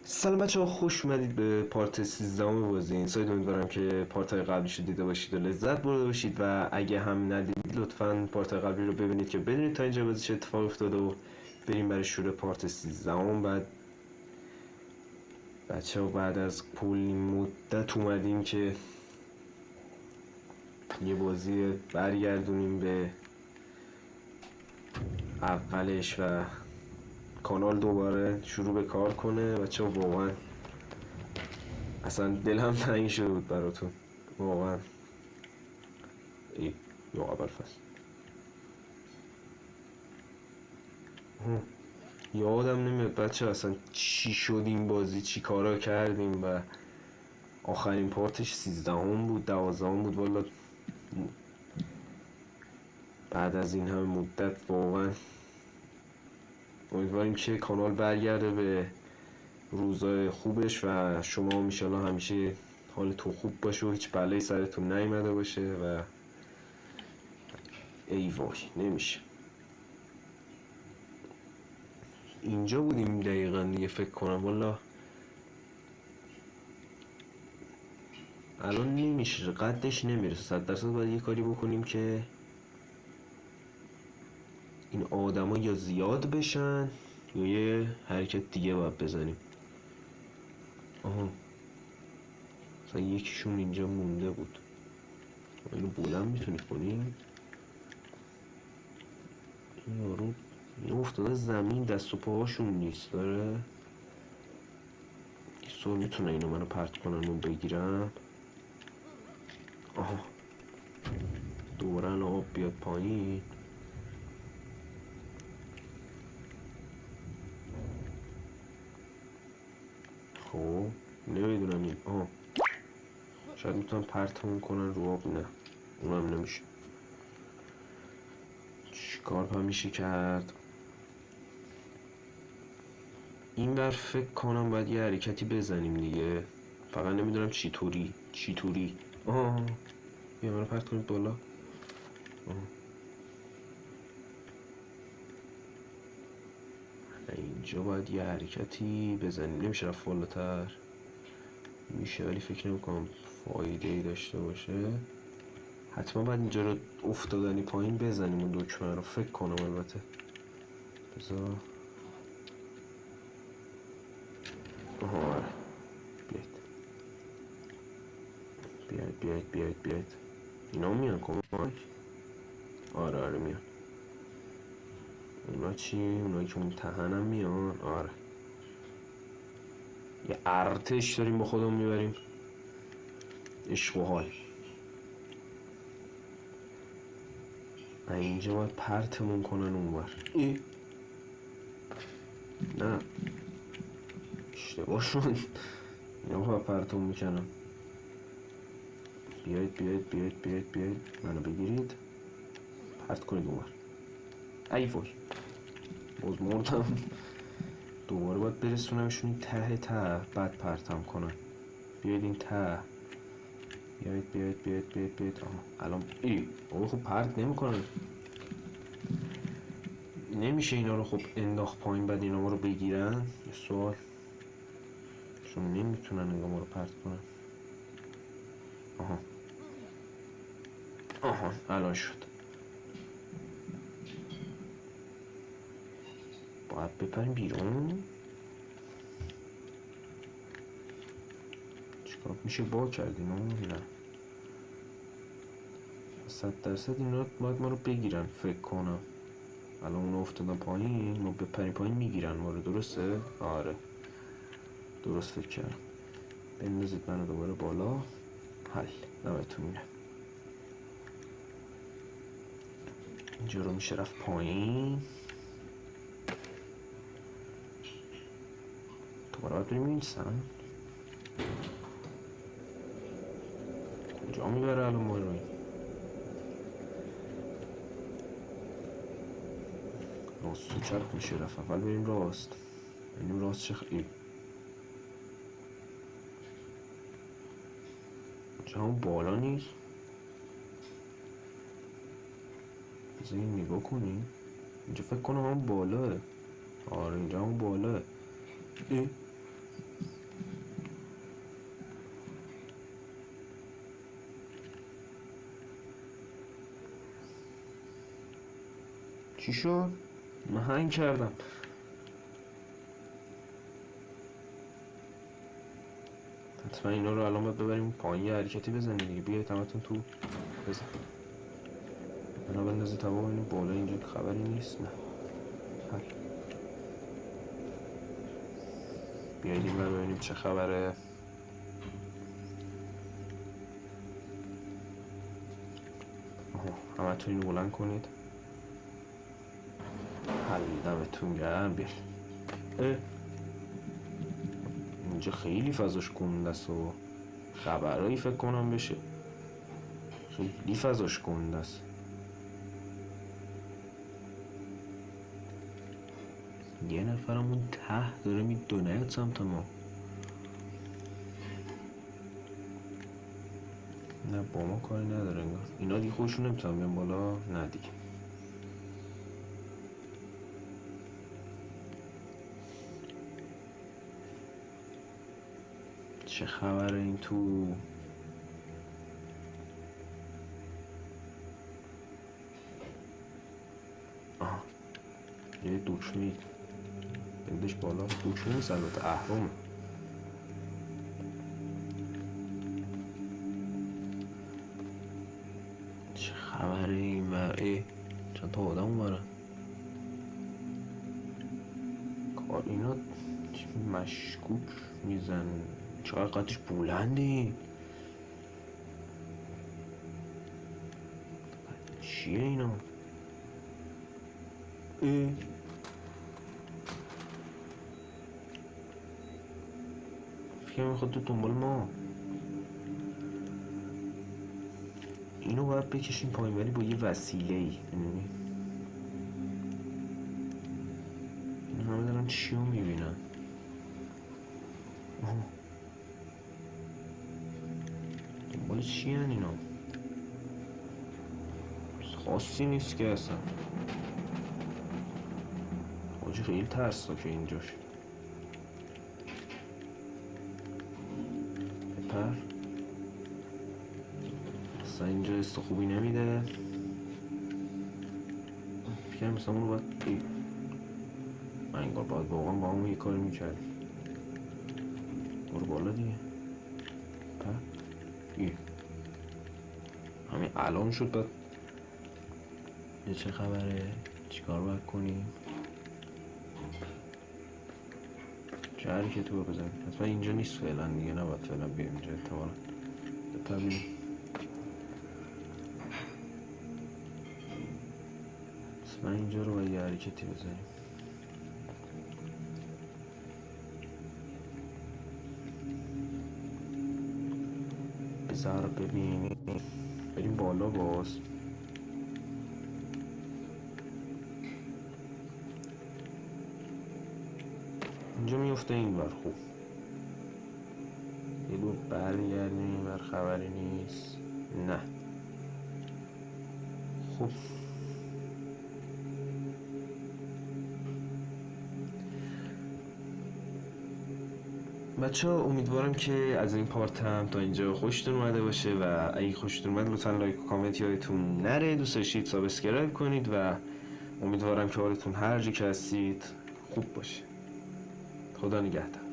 سلام بچه ها، خوش اومدید به پارت 13 بازی این سایت. امیدوارم که پارت های قبلیش رو دیده باشید و لذت برده باشید و اگه هم ندیدید لطفا پارت های قبلی رو ببینید که بدونید تا اینجا بازی چه اتفاق افتاده و بریم برای شروع پارت 13. بعد بچه ها بعد از کلی مدت اومدیم که یه بازی برگردونیم به اولش و کانال دوباره شروع به کار کنه. بچه ها واقعا اصلا دلم تنگ شده بود براتون واقعا. یا اول فصل یادم نمیاد بچه اصلا چی شد این بازی، چی کارا کردیم و آخرین پارتش 13 بود 12 بود. والا بعد از این همه مدت واقعا امیدواریم که کانال برگرده به روزای خوبش و شما انشالله همیشه حالتون خوب باشه و هیچ بلایی سرتون نیامده باشه. و ای وای نمیشه اینجا بودیم دقیقا دیگه فکر کنم. والا الان نمیشه، قدش نمیرسه 100%. باید یه کاری بکنیم که این آدما یا زیاد بشن یا یه حرکت دیگه باید بزنیم. آها مثلا یکیشون اینجا مونده بود، اینو بلند میتونی کنیم. این یارو اینو افتاده زمین، دست و پاهاشون نیست داره. سو میتونه اینو منو پرت کنن و بگیرم. آها دوباره آب بیاد پایین. خب نمیدونم این شاید میتونم پرتمون کنن رو آب. نه اونم نمیشه. چیکار پا میشه کرد؟ این بر فکر کنم باید یه حرکتی بزنیم دیگه، فقط نمیدونم چی طوری. بیا منو پرت کنید بالا. اینجا باید یه حرکتی بزنیم. نمیشه رفت بالاتر؟ میشه ولی فکر نمیکنم فایده ای داشته باشه. حتما باید اینجا رو افتادنی پایین بزنیم اون دکمه رو فکر کنم. البته بذار آره بیاید اینا میان کمک. آره میان. اونا چی؟ اونایی که متحنم میان. آره یه ارتش داریم با خودمون میبریم. عشق و حال. اینجا باید پرتمون کنن اونور. نه اشتباه شد. اینا باید پرتمون میکنن. بیاید منو بگیرید پرت کنید اونور. ای وای باز مردم. دوباره باید برسونمشون این ته بعد پرتم کنن. بیاید این ته. بیاید. الان خب پرت نمیکنن. نمیشه اینا رو خب انداخت پایین بعد اینا ما رو بگیرن. یه سوال، چون نمیتونن انگار ما رو پرت کنن. آها الان شد. باید بپریم بیرون. چیکار میشه با کردیم؟ نه 100% اینا باید ما رو بگیرن فکر کنم. الان اونا افتادن پایین، ما بپریم پایین میگیرن ما رو. درسته؟ آره درست فکر کردم. بندازید منو دوباره بالا. حل نمتون میره. اینجا رو میشه رفت پایین. دوباره باید بریم این سن. کجا میبره الان ما رو این؟ راست و چپ میشه رفت. اول بریم راست. بریم راست. چه خیلی اینجا همون بالا نیست. بذار این نگاه کنیم. اینجا فکر کنم همون بالاه. آره اینجا همون بالاه. چی شد؟ من هنگ کردم. حتما اینا رو الان باید ببریم پایین، یه حرکتی بزنیم دیگه. بیایید همتون تو بزن. اینا بندازی تا ببینیم بالا اینجا خبری نیست. نه حل. بیایید این بر ببینیم چه خبره. همتون اینو بلند کنید. حل. دمتون گرم. بیایید. اینجا خیلی فضاش گنده است و خبرایی فکر کنم بشه. خیلی فضاش گنده است. یه نفرمون ته داره میدونه سمت ما. نه با ما کاری نداره انگار. اینا دیگه خودشون نمیتونن بیان بالا. نه دیگه. چه خبره این تو؟ آها یه دکمه بندش بالا. دکمه نیست البته، اهرامه. چه خبره این ورعه؟ چند تا آدم اومدن. کار اینا مشکوک میزن. چقدر قدش بلنده. چیه اینا؟ فکر میخواد تو دنبال ما. اینو باید بکشیم پایین ولی با یه وسیله ای. اینا همه دارن چی رو میبینن. دنبال چی هن اینا؟ خاصی نیست که اصلا. حاجی خیلی ترسناکه اینجاش. بپر. اصلا اینجا است خوبی نمیده. فکرم مثلا اونو باید من انگار باید واقعا با همون یه کاری میکردیم. برو بالا دیگه. پر. همین الان شد باید. یه چه خبره؟ چیکار باید کنیم؟ چه حرکتی رو بزنیم؟ حتما اینجا نیست فعلا دیگه. نباید فعلا بیایم اینجا احتمالا. بپریم. حتما اینجا رو باید یه حرکتی بزنیم. بذار ببینیم. بریم بالا باز. اینجا میفته این بر. خوب یه دور برگردیم این بر. خبری نیست. نه خوب. بچه ها امیدوارم که از این پارت هم تا اینجا خوشتون اومده باشه و اگه خوشتون اومد لطفا لایک و کامنت یادتون نره. دوست داشتید سابسکرایب کنید و امیدوارم که حالتون هر جا که هستید خوب باشه. خدا نگهدار.